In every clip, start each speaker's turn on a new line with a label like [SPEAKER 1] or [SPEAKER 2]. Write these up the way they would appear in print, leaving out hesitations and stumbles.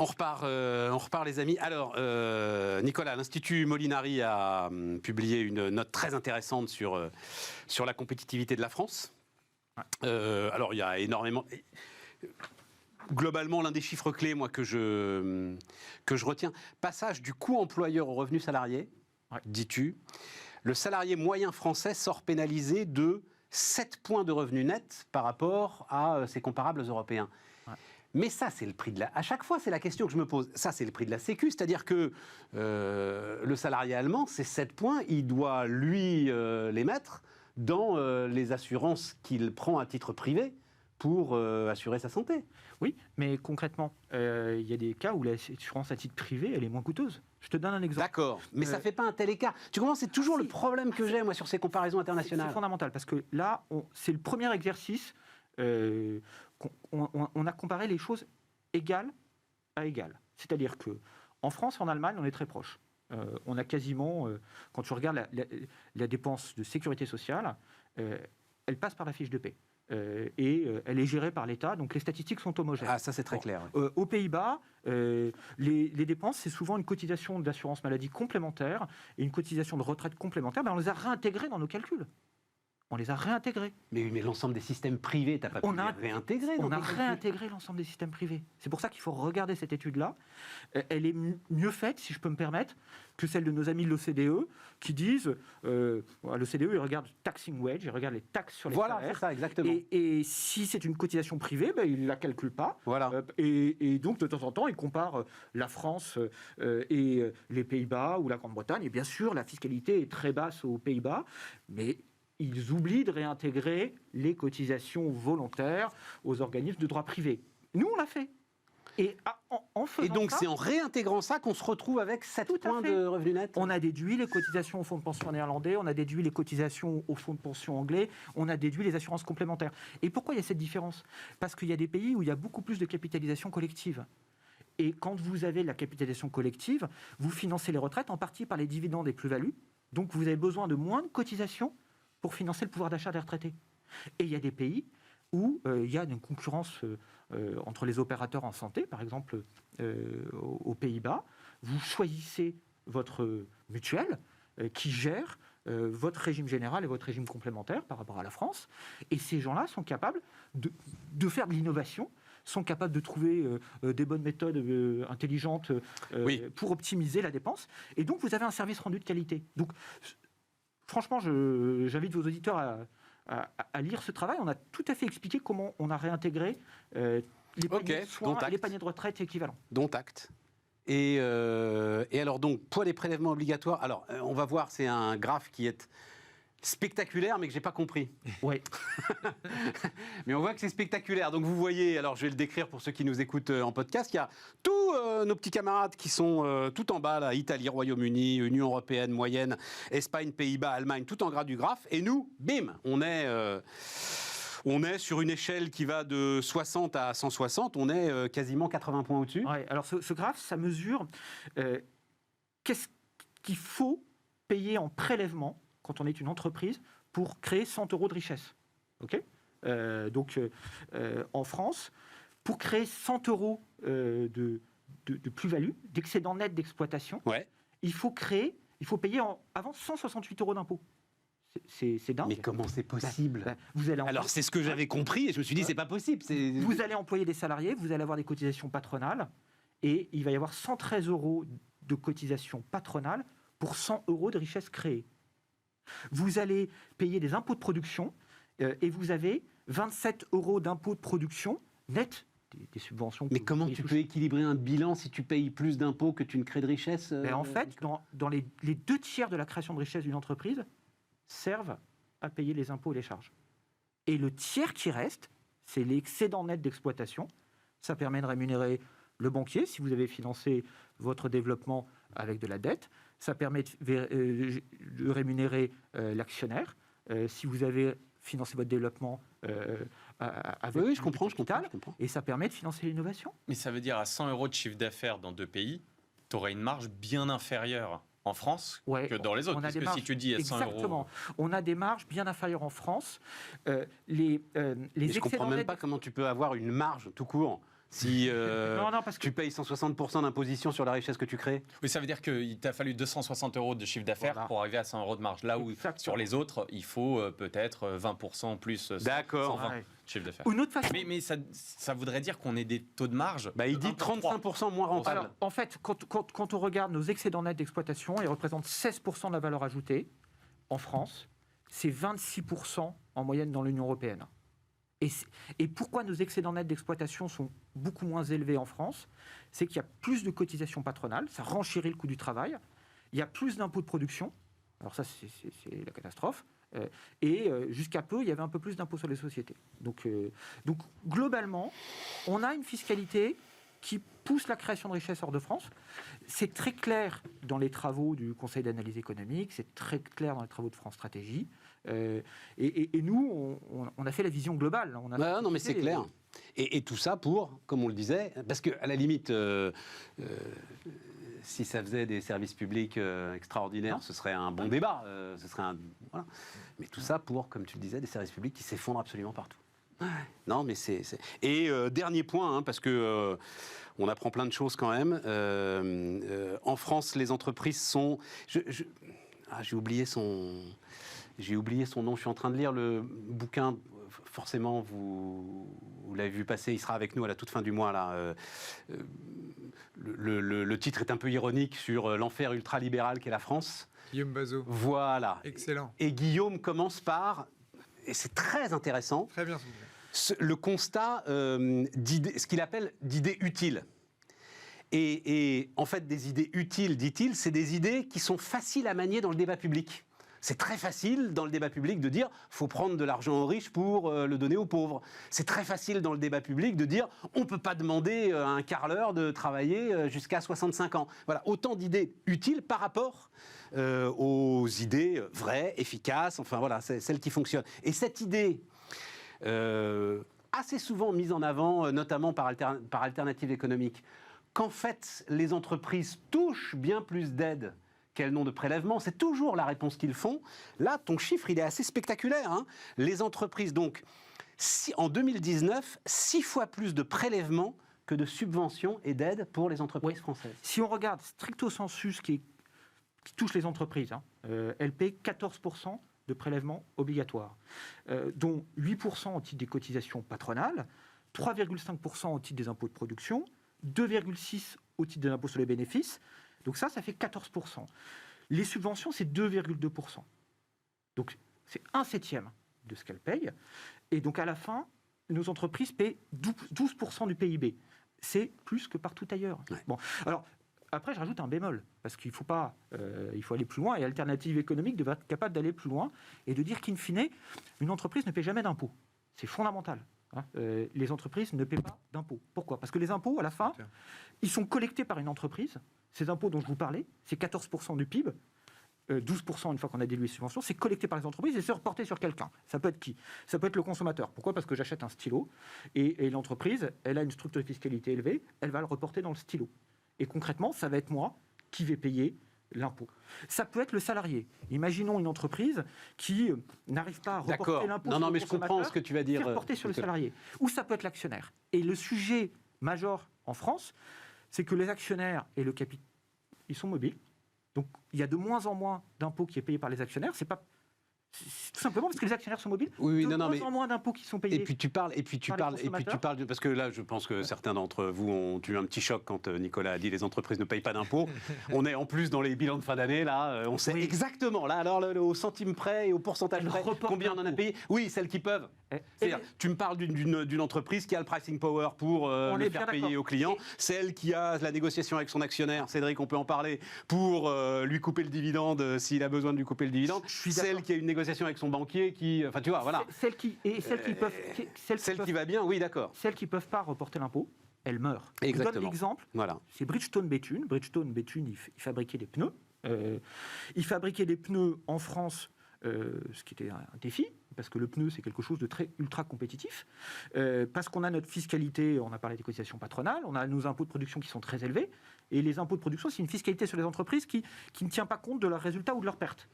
[SPEAKER 1] On repart les amis. Alors, Nicolas, l'Institut Molinari a publié une note très intéressante sur la compétitivité de la France. Alors, il y a énormément... Globalement, l'un des chiffres clés, moi, que je retiens, passage du coût employeur au revenu salarié, dis-tu, le salarié moyen français sort pénalisé de 7 points de revenu net par rapport à ses comparables européens. Mais ça, c'est le prix de la... À chaque fois, c'est la question que je me pose. Ça, c'est le prix de la Sécu, c'est-à-dire que le salarié allemand, ces 7 points, il doit, lui, les mettre dans les assurances qu'il prend à titre privé pour assurer sa santé.
[SPEAKER 2] Oui, mais concrètement, il y a des cas où l'assurance à titre privé, elle est moins coûteuse. Je te donne un exemple. D'accord,
[SPEAKER 1] mais ça ne fait pas un tel écart. Tu comprends, c'est toujours le problème que j'ai, moi, sur ces comparaisons internationales.
[SPEAKER 2] C'est fondamental, parce que là, c'est le premier exercice... on a comparé les choses égales à égales. C'est-à-dire qu'en France et en Allemagne, on est très proches. On a quasiment, quand tu regardes la dépense de sécurité sociale, elle passe par la fiche de paie. Et elle est gérée par l'État, donc les statistiques sont homogènes.
[SPEAKER 1] Ah, ça c'est très clair.
[SPEAKER 2] Aux Pays-Bas, les dépenses, c'est souvent une cotisation d'assurance maladie complémentaire et une cotisation de retraite complémentaire. Ben, on les a réintégrées dans nos calculs. On les a réintégrés.
[SPEAKER 1] Mais l'ensemble des systèmes privés, tu n'as pas pu les réintégrer.
[SPEAKER 2] On a réintégré l'ensemble des systèmes privés. C'est pour ça qu'il faut regarder cette étude-là. Elle est mieux faite, si je peux me permettre, que celle de nos amis de l'OCDE, qui disent, l'OCDE, ils regardent taxing wage, ils regardent les taxes sur les salaires.
[SPEAKER 1] Voilà, c'est ça, exactement.
[SPEAKER 2] Et si c'est une cotisation privée, ben, ils ne la calculent pas.
[SPEAKER 1] Voilà.
[SPEAKER 2] Et donc, de temps en temps, ils comparent la France et les Pays-Bas ou la Grande-Bretagne. Et bien sûr, la fiscalité est très basse aux Pays-Bas, mais... ils oublient de réintégrer les cotisations volontaires aux organismes de droit privé. Nous, on l'a fait. Et
[SPEAKER 1] donc, c'est en réintégrant ça qu'on se retrouve avec 7 points de revenu net.
[SPEAKER 2] On a déduit les cotisations au fonds de pension néerlandais, on a déduit les cotisations au fonds de pension anglais, on a déduit les assurances complémentaires. Et pourquoi il y a cette différence ? Parce qu'il y a des pays où il y a beaucoup plus de capitalisation collective. Et quand vous avez la capitalisation collective, vous financez les retraites en partie par les dividendes et plus-values. Donc, vous avez besoin de moins de cotisations pour financer le pouvoir d'achat des retraités. Et il y a des pays où il y a une concurrence entre les opérateurs en santé, par exemple aux Pays-Bas. Vous choisissez votre mutuelle qui gère votre régime général et votre régime complémentaire par rapport à la France. Et ces gens-là sont capables de faire de l'innovation, sont capables de trouver des bonnes méthodes intelligentes pour optimiser la dépense. Et donc, vous avez un service rendu de qualité. Donc, franchement, j'invite vos auditeurs à lire ce travail. On a tout à fait expliqué comment on a réintégré les paniers de soins et les paniers de retraite équivalents.
[SPEAKER 1] Dont acte. Et alors donc, poids des prélèvements obligatoires. Alors, on va voir, c'est un graphe qui est spectaculaire, mais que j'ai pas compris.
[SPEAKER 2] Ouais.
[SPEAKER 1] Mais on voit que c'est spectaculaire. Donc vous voyez, alors je vais le décrire pour ceux qui nous écoutent en podcast, il y a tous nos petits camarades qui sont tout en bas, là, Italie, Royaume-Uni, Union Européenne, moyenne, Espagne, Pays-Bas, Allemagne, tout en gras du graphe. Et nous, bim, on est sur une échelle qui va de 60 à 160, on est quasiment 80 points au-dessus.
[SPEAKER 2] Ouais, alors ce graphe, ça mesure qu'est-ce qu'il faut payer en prélèvement quand on est une entreprise pour créer 100 euros de richesse. Okay, en France, pour créer 100 euros de plus-value, d'excédent net d'exploitation, il faut payer avant 168 euros d'impôts. C'est dingue.
[SPEAKER 1] Mais comment c'est possible ?
[SPEAKER 2] Alors,
[SPEAKER 1] c'est ce que j'avais compris et je me suis dit, c'est pas possible.
[SPEAKER 2] Vous allez employer des salariés, vous allez avoir des cotisations patronales et il va y avoir 113 euros de cotisations patronales pour 100 euros de richesse créée. Vous allez payer des impôts de production et vous avez 27 euros d'impôts de production net des subventions.
[SPEAKER 1] Mais comment tu peux équilibrer un bilan si tu payes plus d'impôts que tu ne crées de richesse
[SPEAKER 2] En fait, dans les 2 tiers de la création de richesse d'une entreprise servent à payer les impôts et les charges. Et le tiers qui reste, c'est l'excédent net d'exploitation. Ça permet de rémunérer le banquier si vous avez financé votre développement avec de la dette. Ça permet de rémunérer l'actionnaire si vous avez financé votre développement avec
[SPEAKER 1] je comprends.
[SPEAKER 2] Et ça permet de financer l'innovation.
[SPEAKER 3] Mais ça veut dire à 100 euros de chiffre d'affaires dans 2 pays, tu aurais une marge bien inférieure en France que dans les autres. Parce que si tu dis à 100
[SPEAKER 2] exactement.
[SPEAKER 3] euros...
[SPEAKER 2] On a des marges bien inférieures en France.
[SPEAKER 1] Je ne comprends même pas comment tu peux avoir une marge tout court Si parce que tu payes 160% d'imposition sur la richesse que tu crées.
[SPEAKER 3] Oui, ça veut dire qu'il t'a fallu 260 € de chiffre d'affaires pour arriver à 100 € de marge. Là où sur les autres, il faut peut-être 20% plus.
[SPEAKER 1] D'accord.
[SPEAKER 3] 120 chiffre d'affaires.
[SPEAKER 2] Une autre façon.
[SPEAKER 3] Mais ça voudrait dire qu'on ait des taux de marge.
[SPEAKER 1] Il dit 35% moins rentable.
[SPEAKER 2] Alors, en fait, quand on regarde nos excédents nets d'exploitation, ils représentent 16% de la valeur ajoutée en France. C'est 26% en moyenne dans l'Union européenne. Et pourquoi nos excédents nets d'exploitation sont beaucoup moins élevés en France? C'est qu'il y a plus de cotisations patronales, ça renchérit le coût du travail, il y a plus d'impôts de production, alors ça c'est la catastrophe, et jusqu'à peu, il y avait un peu plus d'impôts sur les sociétés. Donc globalement, on a une fiscalité qui pousse la création de richesse hors de France. C'est très clair dans les travaux du Conseil d'analyse économique, c'est très clair dans les travaux de France Stratégie. Et nous, on a fait la vision globale.
[SPEAKER 1] Non, mais c'est clair. Et tout ça pour, comme on le disait, parce qu'à la limite, si ça faisait des services publics extraordinaires, ce serait un bon débat. Voilà. Mais tout ça pour, comme tu le disais, des services publics qui s'effondrent absolument partout. Non, mais c'est... Et dernier point, parce que on apprend plein de choses quand même. En France, les entreprises sont... j'ai oublié son nom. Je suis en train de lire le bouquin. Forcément, vous l'avez vu passer. Il sera avec nous à la toute fin du mois. Là. Le titre est un peu ironique sur l'enfer ultralibéral qu'est la France.
[SPEAKER 4] Guillaume Bazot.
[SPEAKER 1] Voilà.
[SPEAKER 4] Excellent.
[SPEAKER 1] Et Guillaume commence par, et c'est très intéressant,
[SPEAKER 4] très bien,
[SPEAKER 1] le constat ce qu'il appelle d'idées utiles. Et en fait, des idées utiles, dit-il, c'est des idées qui sont faciles à manier dans le débat public. C'est très facile dans le débat public de dire « faut prendre de l'argent aux riches pour le donner aux pauvres ». C'est très facile dans le débat public de dire « on ne peut pas demander à un carreleur de travailler jusqu'à 65 ans ». Voilà, autant d'idées utiles par rapport aux idées vraies, efficaces, enfin voilà, c'est celles qui fonctionnent. Et cette idée, assez souvent mise en avant, notamment par Alternative économique, qu'en fait les entreprises touchent bien plus d'aides qu'elles n'ont de prélèvements, c'est toujours la réponse qu'ils font. Là, ton chiffre, il est assez spectaculaire. Les entreprises, donc, en 2019, 6 fois plus de prélèvements que de subventions et d'aides pour les entreprises françaises.
[SPEAKER 2] Si on regarde stricto sensu qui touche les entreprises, elles paient 14% de prélèvements obligatoires, dont 8% au titre des cotisations patronales, 3,5% au titre des impôts de production, 2,6% au titre des impôts sur les bénéfices. Donc ça fait 14%. Les subventions, c'est 2,2%. Donc c'est 1/7 de ce qu'elles payent. Et donc à la fin, nos entreprises paient 12% du PIB. C'est plus que partout ailleurs. Ouais. Bon, alors après, je rajoute un bémol, parce qu'il faut pas, il faut aller plus loin, et Alternative économique devrait être capable d'aller plus loin, et de dire qu'in fine, une entreprise ne paie jamais d'impôts. C'est fondamental. Les entreprises ne paient pas d'impôts. Pourquoi ? Parce que les impôts, à la fin, ils sont collectés par une entreprise. Ces impôts dont je vous parlais, c'est 14% du PIB, 12% une fois qu'on a déduit les subventions, c'est collecté par les entreprises et c'est reporté sur quelqu'un. Ça peut être qui ? Ça peut être le consommateur. Pourquoi ? Parce que j'achète un stylo et l'entreprise, elle a une structure de fiscalité élevée, elle va le reporter dans le stylo. Et concrètement, ça va être moi qui vais payer l'impôt. Ça peut être le salarié. Imaginons une entreprise qui n'arrive pas à reporter l'impôt sur le consommateur.
[SPEAKER 1] Mais je comprends ce que tu vas dire.
[SPEAKER 2] Reporter sur le salarié. Ou ça peut être l'actionnaire. Et le sujet majeur en France, c'est que les actionnaires et le capital, ils sont mobiles. Donc, il y a de moins en moins d'impôts qui est payé par les actionnaires. C'est tout simplement parce que les actionnaires sont mobiles.
[SPEAKER 1] Oui,
[SPEAKER 2] moins en moins d'impôts qui sont payés.
[SPEAKER 1] Et puis tu parles, parce que là, je pense que certains d'entre vous ont eu un petit choc quand Nicolas a dit les entreprises ne payent pas d'impôts. On est en plus dans les bilans de fin d'année, là, on sait exactement, là, alors au centime près et au pourcentage près, combien on en a payé. Oui, celles qui peuvent. C'est-à-dire, tu me parles d'une entreprise qui a le pricing power pour le faire payer aux clients, celle qui a la négociation avec son actionnaire, Cédric, on peut en parler, pour lui couper le dividende s'il a besoin de lui couper le dividende, celle qui a une négociation avec son banquier qui, enfin tu vois, voilà.
[SPEAKER 2] Celles qui va bien, oui, d'accord. Celles qui peuvent pas reporter l'impôt, elles meurent.
[SPEAKER 1] Exactement.
[SPEAKER 2] Je donne l'exemple. Voilà. C'est Bridgestone Béthune. Bridgestone Béthune, il fabriquait des pneus. Il fabriquait des pneus en France, ce qui était un défi, parce que le pneu c'est quelque chose de très ultra compétitif. Parce qu'on a notre fiscalité, on a parlé des cotisations patronales, on a nos impôts de production qui sont très élevés. Et les impôts de production, c'est une fiscalité sur les entreprises qui ne tient pas compte de leurs résultats ou de leurs pertes.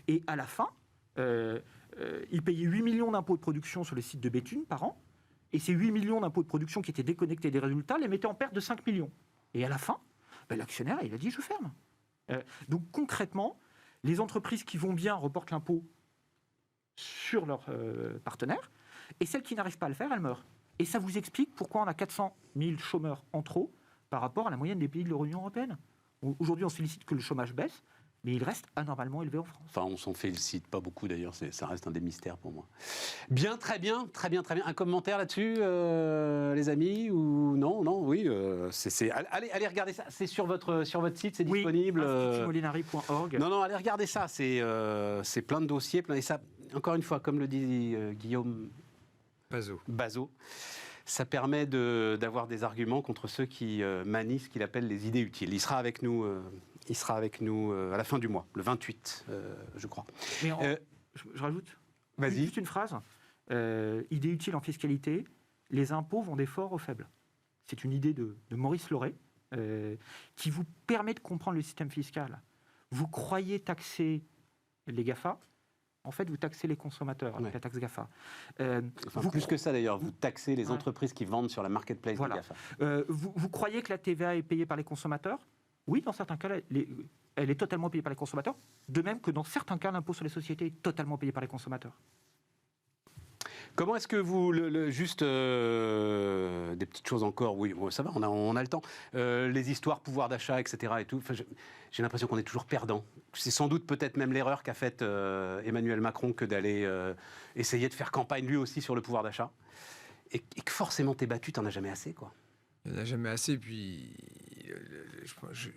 [SPEAKER 2] Et à la fin, ils payaient 8 millions d'impôts de production sur les sites de Béthune par an, Et ces 8 millions d'impôts de production qui étaient déconnectés des résultats les mettaient en perte de 5 millions. Et à la fin, l'actionnaire, il a dit « je ferme ». Donc concrètement, les entreprises qui vont bien reportent l'impôt sur leurs partenaires, et celles qui n'arrivent pas à le faire, elles meurent. Et ça vous explique pourquoi on a 400 000 chômeurs en trop par rapport à la moyenne des pays de l'Union européenne. Aujourd'hui, on se félicite que le chômage baisse, mais il reste anormalement élevé en France.
[SPEAKER 1] Enfin, on s'en félicite pas beaucoup d'ailleurs, ça reste un des mystères pour moi. Bien, très bien. Un commentaire là-dessus, les amis, ou non, oui, allez regarder ça, c'est sur votre site, c'est disponible.
[SPEAKER 2] institutmolinari.org.
[SPEAKER 1] Non, allez regarder ça, c'est plein de dossiers, et ça, encore une fois, comme le dit Guillaume Bazot, ça permet d'avoir des arguments contre ceux qui manient ce qu'il appelle les idées utiles. Il sera avec nous à la fin du mois, le 28, je crois.
[SPEAKER 2] Mais je rajoute juste une phrase. Idée utile en fiscalité, les impôts vont des forts aux faibles. C'est une idée de Maurice Lauré qui vous permet de comprendre le système fiscal. Vous croyez taxer les GAFA, en fait, vous taxez les consommateurs avec la taxe GAFA.
[SPEAKER 1] Plus que ça, d'ailleurs, vous taxez les entreprises qui vendent sur la marketplace des GAFA.
[SPEAKER 2] Vous croyez que la TVA est payée par les consommateurs ? Oui, dans certains cas, elle est totalement payée par les consommateurs, de même que dans certains cas, l'impôt sur les sociétés est totalement payé par les consommateurs.
[SPEAKER 1] Comment est-ce que vous, juste des petites choses encore, oui, ça va, on a le temps, les histoires, pouvoir d'achat, etc. et tout, j'ai l'impression qu'on est toujours perdant. C'est sans doute peut-être même l'erreur qu'a faite Emmanuel Macron que d'aller essayer de faire campagne lui aussi sur le pouvoir d'achat. Et que forcément t'es battu, t'en as jamais assez, quoi.
[SPEAKER 4] Il n'y en a jamais assez, puis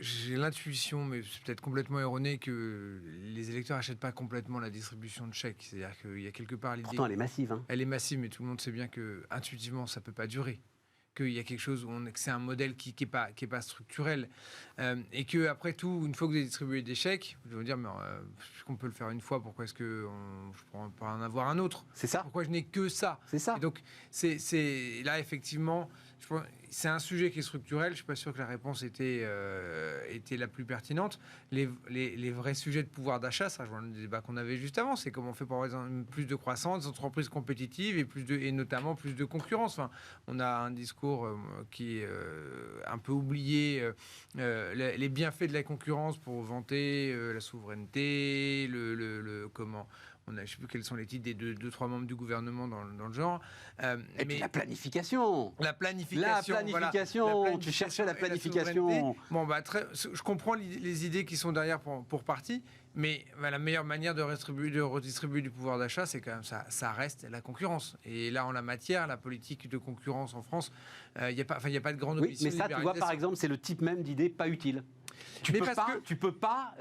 [SPEAKER 4] j'ai l'intuition, mais c'est peut-être complètement erroné, que les électeurs n'achètent pas complètement la distribution de chèques. C'est-à-dire qu'il y a quelque part l'idée...
[SPEAKER 1] Pourtant, elle est massive. Hein.
[SPEAKER 4] Elle est massive, mais tout le monde sait bien qu'intuitivement, ça ne peut pas durer. Qu'il y a quelque chose que c'est un modèle qui n'est pas structurel. Et qu'après tout, une fois que vous avez distribué des chèques, vous allez vous dire, mais puisqu'on peut le faire une fois, pourquoi est-ce que je pourrais pas en avoir un autre ?
[SPEAKER 1] C'est ça.
[SPEAKER 4] Pourquoi je n'ai que ça ?
[SPEAKER 1] C'est ça.
[SPEAKER 4] Et donc, c'est là, effectivement... C'est un sujet qui est structurel. Je ne suis pas sûr que la réponse était la plus pertinente. Les vrais sujets de pouvoir d'achat, ça rejoint le débat qu'on avait juste avant, c'est comment on fait pour avoir plus de croissance, des entreprises compétitives et notamment plus de concurrence. Enfin, on a un discours qui est un peu oublié, les bienfaits de la concurrence pour vanter la souveraineté, comment... Je ne sais plus quels sont les titres des 2-3 membres du gouvernement dans le genre.
[SPEAKER 1] Et puis la planification.
[SPEAKER 4] La planification.
[SPEAKER 1] Tu cherchais la planification.
[SPEAKER 4] Je comprends les idées qui sont derrière pour partie, mais la meilleure manière de redistribuer du pouvoir d'achat, c'est quand même ça reste la concurrence. Et là, en la matière, la politique de concurrence en France, il n'y a pas de grande ambition.
[SPEAKER 1] Mais ça, tu vois, par exemple, c'est le type même d'idée pas utile. Tu peux pas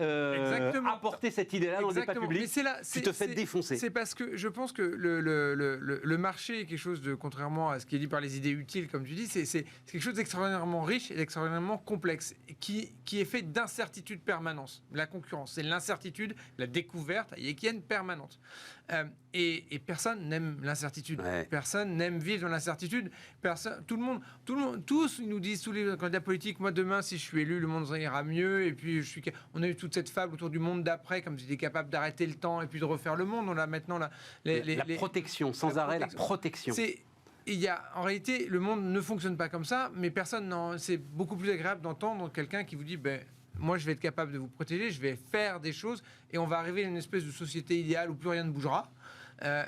[SPEAKER 1] apporter cette idée-là dans le débat public. Tu te fais défoncer.
[SPEAKER 4] C'est parce que je pense que le marché est quelque chose de, contrairement à ce qui est dit par les idées utiles, comme tu dis, c'est quelque chose d'extraordinairement riche et d'extraordinairement complexe, qui est fait d'incertitude permanente. La concurrence, c'est l'incertitude, la découverte, et qui est une permanente. Et personne n'aime l'incertitude. Ouais. Personne n'aime vivre dans l'incertitude. Tout le monde, tous ils nous disent, tous les candidats politiques, moi demain, si je suis élu, le monde ira mieux. Et puis on a eu toute cette fable autour du monde d'après, comme si on était capable d'arrêter le temps et puis de refaire le monde. On a maintenant la
[SPEAKER 1] protection, sans arrêt, la protection.
[SPEAKER 4] En réalité, le monde ne fonctionne pas comme ça, mais c'est beaucoup plus agréable d'entendre quelqu'un qui vous dit, moi, je vais être capable de vous protéger, je vais faire des choses, et on va arriver à une espèce de société idéale où plus rien ne bougera.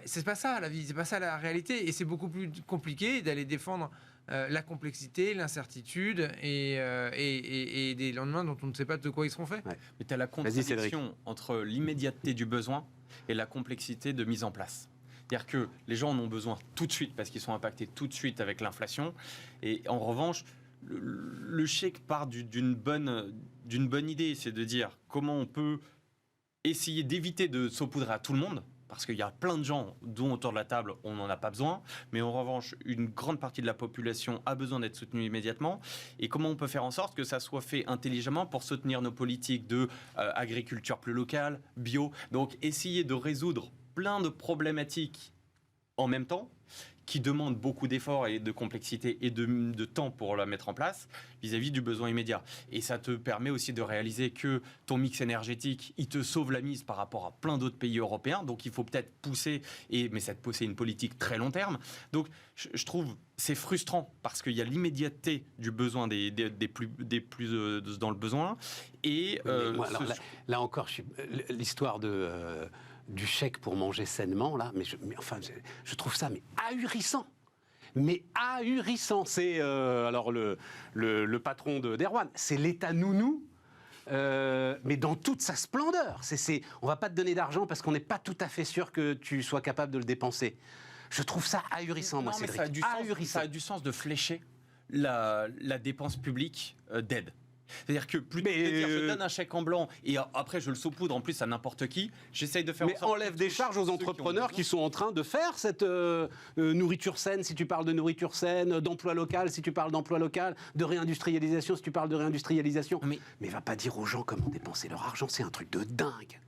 [SPEAKER 4] C'est pas ça la vie, c'est pas ça la réalité, et c'est beaucoup plus compliqué d'aller défendre la complexité, l'incertitude et des lendemains dont on ne sait pas de quoi ils seront faits.
[SPEAKER 3] Ouais. Mais tu as la contradiction entre l'immédiateté du besoin et la complexité de mise en place. C'est-à-dire que les gens en ont besoin tout de suite parce qu'ils sont impactés tout de suite avec l'inflation, et en revanche, le chèque part d'une bonne idée, c'est de dire comment on peut essayer d'éviter de saupoudrer à tout le monde, parce qu'il y a plein de gens dont autour de la table on n'en a pas besoin, mais en revanche une grande partie de la population a besoin d'être soutenue immédiatement, et comment on peut faire en sorte que ça soit fait intelligemment pour soutenir nos politiques de agriculture plus locale, bio, donc essayer de résoudre plein de problématiques en même temps qui demande beaucoup d'efforts et de complexité et de temps pour la mettre en place vis-à-vis du besoin immédiat. Et ça te permet aussi de réaliser que ton mix énergétique, il te sauve la mise par rapport à plein d'autres pays européens. Donc il faut peut-être pousser, mais ça te pousser une politique très long terme. Donc je trouve c'est frustrant parce qu'il y a l'immédiateté du besoin des plus dans le besoin. Et
[SPEAKER 1] alors, là encore, l'histoire du chèque pour manger sainement, là, je trouve ça ahurissant. Mais ahurissant. C'est alors le patron d'Erwan, c'est l'État nounou. Mais dans toute sa splendeur. On ne va pas te donner d'argent parce qu'on n'est pas tout à fait sûr que tu sois capable de le dépenser. Je trouve ça ahurissant, moi, Cédric.
[SPEAKER 3] Ça a du sens de flécher la dépense publique d'aide. C'est-à-dire que plutôt que de dire je donne un chèque en blanc et après je le saupoudre en plus à n'importe qui, j'essaye de faire en sorte.
[SPEAKER 1] Mais enlève des charges aux entrepreneurs qui sont en train de faire cette nourriture saine, si tu parles de nourriture saine, d'emploi local, si tu parles d'emploi local, de réindustrialisation, si tu parles de réindustrialisation. Mais va pas dire aux gens comment dépenser leur argent, c'est un truc de dingue.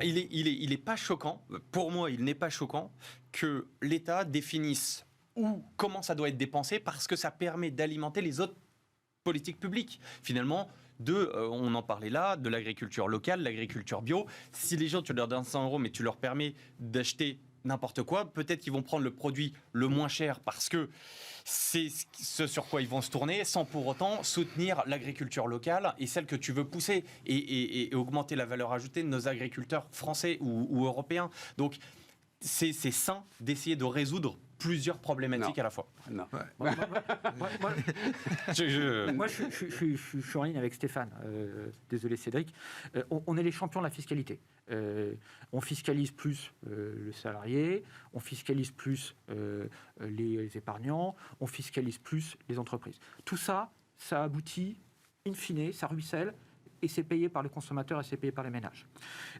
[SPEAKER 3] Il est pas choquant, pour moi il n'est pas choquant que l'État définisse comment ça doit être dépensé parce que ça permet d'alimenter les autres politiques publiques. Finalement, on en parlait là, de l'agriculture locale, l'agriculture bio. Si les gens, tu leur donnes 100 €, mais tu leur permets d'acheter n'importe quoi, peut-être qu'ils vont prendre le produit le moins cher parce que c'est ce sur quoi ils vont se tourner, sans pour autant soutenir l'agriculture locale et celle que tu veux pousser et augmenter la valeur ajoutée de nos agriculteurs français ou européens. Donc, c'est sain d'essayer de résoudre plusieurs problématiques à la fois.
[SPEAKER 1] Non.
[SPEAKER 2] Moi, je suis en ligne avec Stéphane. Désolé, Cédric. On est les champions de la fiscalité. On fiscalise plus le salarié, on fiscalise plus les épargnants, on fiscalise plus les entreprises. Tout ça, ça aboutit, in fine, ça ruisselle, et c'est payé par le consommateur et c'est payé par les ménages.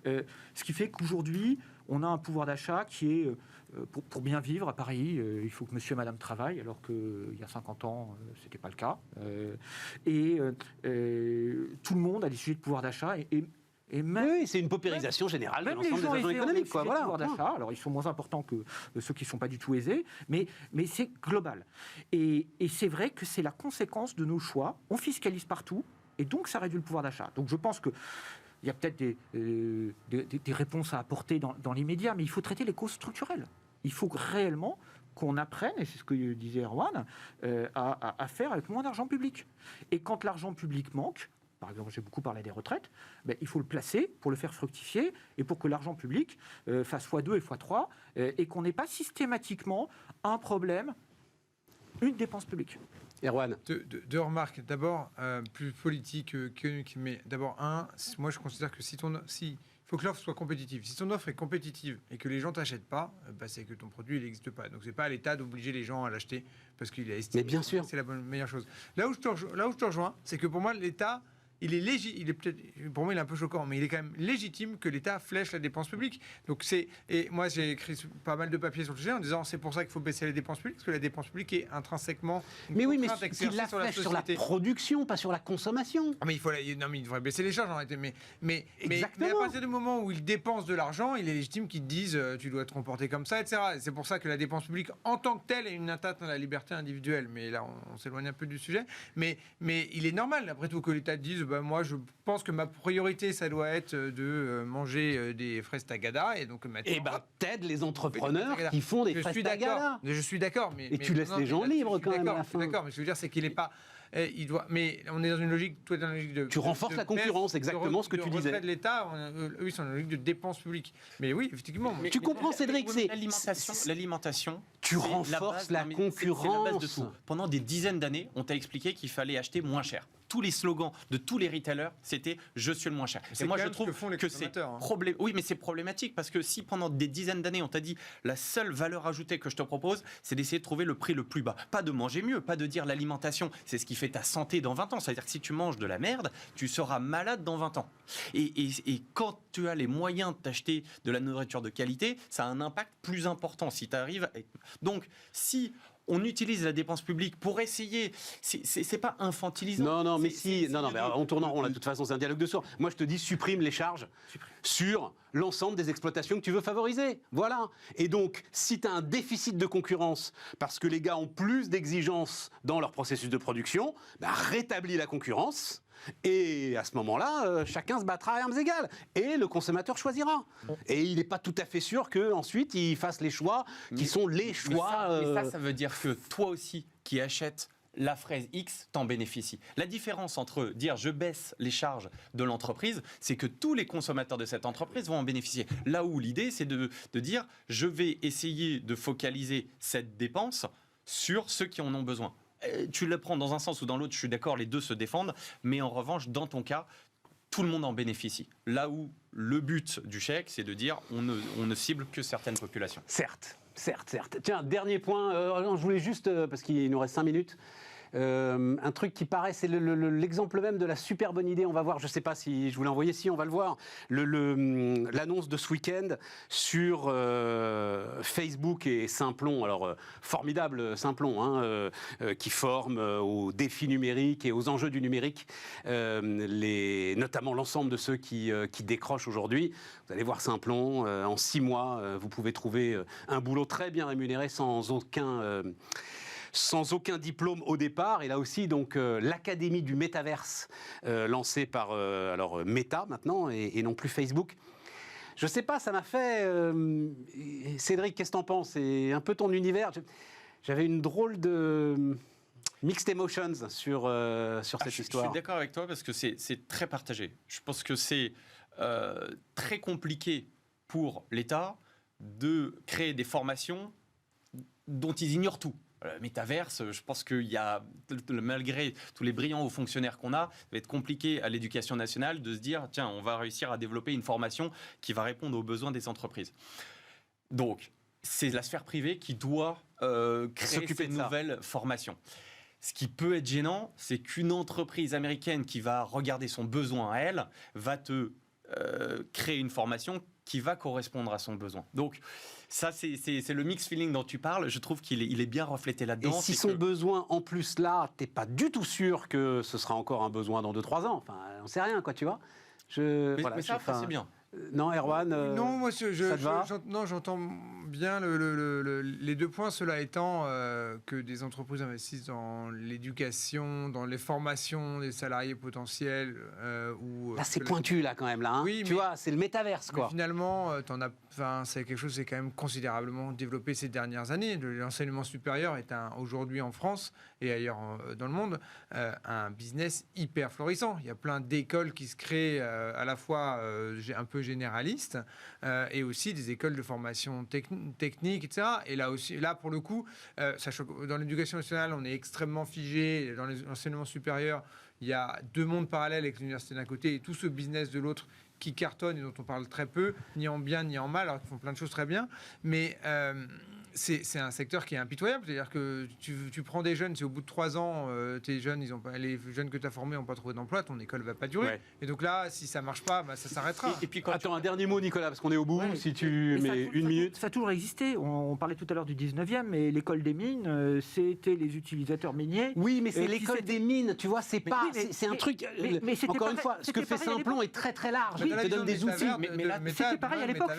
[SPEAKER 2] Ce qui fait qu'aujourd'hui, on a un pouvoir d'achat qui est, pour bien vivre à Paris, il faut que monsieur et madame travaillent, alors qu'il y a 50 ans, ce n'était pas le cas. Tout le monde a des sujets de pouvoir d'achat et même,
[SPEAKER 1] oui, c'est une paupérisation générale de l'ensemble des agents économiques.
[SPEAKER 2] Voilà, pouvoir d'achat. Alors, ils sont moins importants que ceux qui ne sont pas du tout aisés, mais c'est global. Et c'est vrai que c'est la conséquence de nos choix. On fiscalise partout, et donc ça réduit le pouvoir d'achat. Donc je pense qu'il y a peut-être des réponses à apporter dans l'immédiat, mais il faut traiter les causes structurelles. Il faut réellement qu'on apprenne, et c'est ce que disait Erwan, à faire avec moins d'argent public. Et quand l'argent public manque, par exemple, j'ai beaucoup parlé des retraites, il faut le placer pour le faire fructifier et pour que l'argent public fasse x2 et x3 et qu'on n'ait pas systématiquement un problème, une dépense publique.
[SPEAKER 1] Erwan.
[SPEAKER 4] Deux remarques. D'abord, plus politique que mais d'abord, moi je considère que il faut que l'offre soit compétitive. Si ton offre est compétitive et que les gens t'achètent pas, c'est que ton produit n'existe pas. Donc c'est pas à l'État d'obliger les gens à l'acheter parce qu'il a estimé.
[SPEAKER 1] Mais bien sûr.
[SPEAKER 4] C'est la meilleure chose. Là où je te rejoins, c'est que pour moi l'État, pour moi il est un peu choquant, mais il est quand même légitime que l'État flèche la dépense publique. Donc et moi j'ai écrit pas mal de papiers sur le sujet en disant c'est pour ça qu'il faut baisser les dépenses publiques, parce que la dépense publique est intrinsèquement
[SPEAKER 1] mais qu'il la flèche sur la production, pas sur la consommation.
[SPEAKER 4] Mais il devrait baisser les charges en réalité. Mais à partir du moment où il dépense de l'argent, il est légitime qu'ils te disent tu dois te comporter comme ça, etc. Et c'est pour ça que la dépense publique en tant que telle est une atteinte à la liberté individuelle. Mais là on s'éloigne un peu du sujet. Mais il est normal après tout que l'État dise moi je pense que ma priorité ça doit être de manger des fraises tagada et donc maintenant
[SPEAKER 1] t'aides les entrepreneurs qui font des fraises tagada.
[SPEAKER 4] Je suis d'accord, mais
[SPEAKER 1] tu laisses les gens libres quand même à la fin.
[SPEAKER 4] D'accord, mais ce que je veux dire c'est qu'il n'est pas mais on est dans une logique, toi dans une logique de.
[SPEAKER 1] Tu renforces la concurrence, exactement ce que tu disais.
[SPEAKER 4] De l'État, eux ils sont dans une logique de dépense publique. Mais oui, effectivement.
[SPEAKER 1] Tu comprends, Cédric, c'est
[SPEAKER 3] l'alimentation.
[SPEAKER 1] Tu renforces la concurrence.
[SPEAKER 3] C'est la base de tout. Pendant des dizaines d'années, on t'a expliqué qu'il fallait acheter moins cher. Tous les slogans de tous les retailers, c'était je suis le moins cher.
[SPEAKER 4] Et moi je trouve que c'est
[SPEAKER 3] oui, mais c'est problématique parce que si pendant des dizaines d'années on t'a dit la seule valeur ajoutée que je te propose, c'est d'essayer de trouver le prix le plus bas, pas de manger mieux, pas de dire l'alimentation, c'est ce qui fait ta santé dans 20 ans. C'est-à-dire que si tu manges de la merde, tu seras malade dans 20 ans. Et quand tu as les moyens de t'acheter de la nourriture de qualité, ça a un impact plus important si tu arrives. Donc si on utilise la dépense publique pour essayer. C'est pas infantilisant.
[SPEAKER 1] Non, mais on tourne en rond là. De toute façon, c'est un dialogue de sourds. Moi, je te dis, supprime les charges sur l'ensemble des exploitations que tu veux favoriser. Voilà. Et donc, si tu as un déficit de concurrence parce que les gars ont plus d'exigences dans leur processus de production, rétablis la concurrence. Et à ce moment-là, chacun se battra à armes égales. Et le consommateur choisira. Et il n'est pas tout à fait sûr qu'ensuite, il fasse les choix qui sont les choix...
[SPEAKER 3] Mais ça veut dire que toi aussi, qui achètes la fraise X, t'en bénéficie. La différence entre dire je baisse les charges de l'entreprise, c'est que tous les consommateurs de cette entreprise vont en bénéficier. Là où l'idée, c'est de dire je vais essayer de focaliser cette dépense sur ceux qui en ont besoin. Tu le prends dans un sens ou dans l'autre, je suis d'accord, les deux se défendent, mais en revanche, dans ton cas, tout le monde en bénéficie. Là où le but du chèque, c'est de dire on ne cible que certaines populations.
[SPEAKER 1] Certes. Tiens, dernier point, je voulais juste, parce qu'il nous reste 5 minutes, un truc qui paraît, c'est l'exemple même de la super bonne idée. On va voir, je ne sais pas si je vous l'ai envoyé, si on va le voir, l'annonce de ce week-end sur Facebook et Simplon. Alors, formidable Simplon, qui forme aux défis numériques et aux enjeux du numérique, notamment l'ensemble de ceux qui décrochent aujourd'hui. Vous allez voir Simplon, en 6 mois, vous pouvez trouver un boulot très bien rémunéré sans aucun diplôme au départ. Et là aussi, donc, l'Académie du Métaverse, lancée par Meta maintenant, et non plus Facebook. Je ne sais pas, ça m'a fait... Cédric, qu'est-ce que t'en penses? C'est un peu ton univers. J'avais une drôle de... Mixed emotions sur cette histoire.
[SPEAKER 3] Je suis d'accord avec toi parce que c'est très partagé. Je pense que c'est très compliqué pour l'État de créer des formations dont ils ignorent tout. Le métaverse, je pense qu'il y a, malgré tous les brillants hauts fonctionnaires qu'on a, ça va être compliqué à l'éducation nationale de se dire, tiens, on va réussir à développer une formation qui va répondre aux besoins des entreprises. Donc, c'est la sphère privée qui doit créer ces nouvelles formations. Ce qui peut être gênant, c'est qu'une entreprise américaine qui va regarder son besoin à elle, va te créer une formation qui va correspondre à son besoin. Donc, ça, c'est le mixed feeling dont tu parles. Je trouve qu'il est bien reflété là-dedans.
[SPEAKER 1] Et si son besoin, en plus, là, t'es pas du tout sûr que ce sera encore un besoin dans 2-3 ans. Enfin, on sait rien, quoi, tu vois.
[SPEAKER 3] Mais ça, c'est bien.
[SPEAKER 1] Non, Erwan,
[SPEAKER 4] non, moi,
[SPEAKER 1] ça te va
[SPEAKER 4] j'entends bien les deux points, cela étant que des entreprises investissent dans l'éducation, dans les formations des salariés potentiels.
[SPEAKER 1] Là, c'est pointu, là, quand même, là. Hein. Oui, tu vois, c'est le métaverse, quoi.
[SPEAKER 4] Finalement, c'est quelque chose qui est quand même considérablement développé ces dernières années. L'enseignement supérieur est aujourd'hui en France et ailleurs dans le monde un business hyper florissant. Il y a plein d'écoles qui se créent à la fois un peu généralistes et aussi des écoles de formation technique, etc. Et là aussi, là pour le coup, dans l'éducation nationale, on est extrêmement figé. Dans l'enseignement supérieur, il y a deux mondes parallèles avec l'université d'un côté et tout ce business de l'autre qui cartonne et dont on parle très peu, ni en bien ni en mal, alors qu'ils font plein de choses très bien. Mais c'est un secteur qui est impitoyable. C'est-à-dire que tu prends des jeunes, si au bout de 3 ans, les jeunes que tu as formés n'ont pas trouvé d'emploi, ton école ne va pas durer. Ouais. Et donc là, si ça ne marche pas, ça s'arrêtera.
[SPEAKER 1] Et puis attends, un dernier mot, Nicolas, parce qu'on est au bout. Si tu mets une minute.
[SPEAKER 2] Ça a toujours existé. On parlait tout à l'heure du 19e, mais l'école des mines, c'était les utilisateurs miniers.
[SPEAKER 1] Oui, mais c'est l'école des mines, tu vois, c'est pas... C'est un truc... Encore une fois, ce que fait Simplon est très très large. Il te donne des outils.
[SPEAKER 2] Mais là, c'était pareil à l'époque.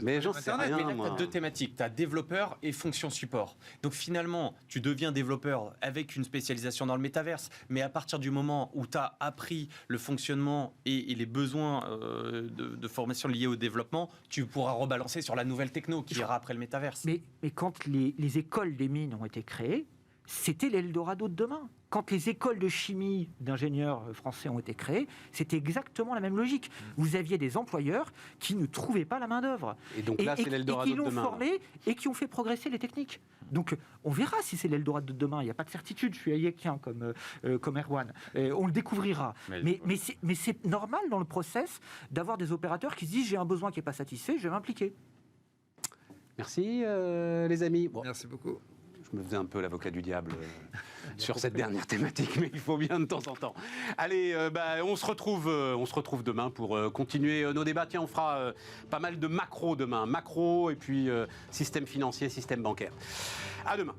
[SPEAKER 1] Mais j'en sais rien.
[SPEAKER 3] Mais là, tu as deux thématiques. Tu as développeur et fonction support. Donc finalement, tu deviens développeur avec une spécialisation dans le métaverse, mais à partir du moment où tu as appris le fonctionnement et les besoins de formation liés au développement, tu pourras rebalancer sur la nouvelle techno qui ira après le métaverse.
[SPEAKER 2] Mais quand les écoles des mines ont été créées, c'était l'Eldorado de demain. Quand les écoles de chimie d'ingénieurs français ont été créées, c'était exactement la même logique. Vous aviez des employeurs qui ne trouvaient pas la main-d'œuvre.
[SPEAKER 1] Et donc là, c'est l'Eldorado de demain.
[SPEAKER 2] Et qui l'ont formé et qui ont fait progresser les techniques. Donc, on verra si c'est l'Eldorado de demain. Il n'y a pas de certitude. Je suis hayekien comme Erwan. On le découvrira. Mais c'est normal dans le process d'avoir des opérateurs qui se disent j'ai un besoin qui n'est pas satisfait, je vais m'impliquer.
[SPEAKER 1] Merci, les amis. Bon.
[SPEAKER 4] Merci beaucoup.
[SPEAKER 1] Je me faisais un peu l'avocat du diable sur cette dernière thématique, mais il faut bien de temps en temps. Allez, on se retrouve demain pour continuer nos débats. Tiens, on fera pas mal de macro demain. Macro et puis système financier, système bancaire. À demain.